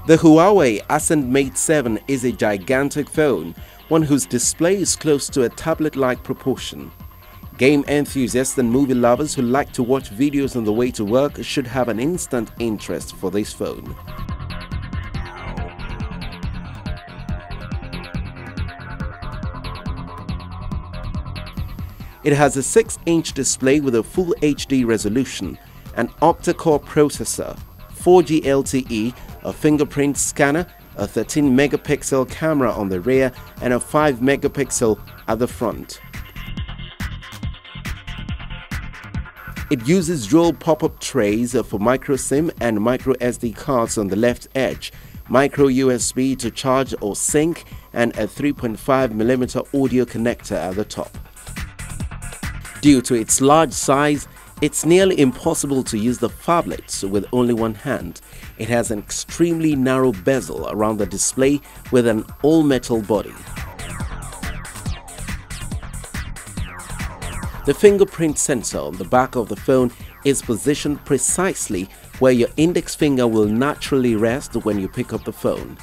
The Huawei Ascend Mate 7 is a gigantic phone, one whose display is close to a tablet-like proportion. Game enthusiasts and movie lovers who like to watch videos on the way to work should have an instant interest for this phone. It has a 6-inch display with a full HD resolution, an octa-core processor, 4G LTE, a fingerprint scanner, a 13-megapixel camera on the rear, and a 5-megapixel at the front. It uses dual pop-up trays for micro SIM and micro SD cards on the left edge, micro USB to charge or sync, and a 3.5mm audio connector at the top. Due to its large size, it's nearly impossible to use the phablets with only one hand. It has an extremely narrow bezel around the display with an all-metal body. The fingerprint sensor on the back of the phone is positioned precisely where your index finger will naturally rest when you pick up the phone.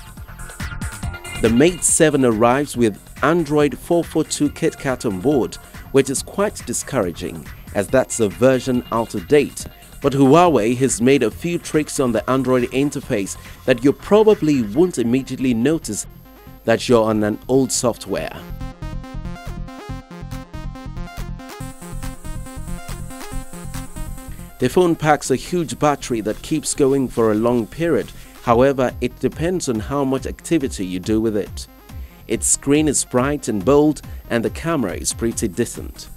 The Mate 7 arrives with Android 4.42 KitKat on board, which is quite discouraging as that's a version out of date. But Huawei has made a few tricks on the Android interface that you probably won't immediately notice that you're on an old software. The phone packs a huge battery that keeps going for a long period. However, it depends on how much activity you do with it. Its screen is bright and bold, and the camera is pretty decent.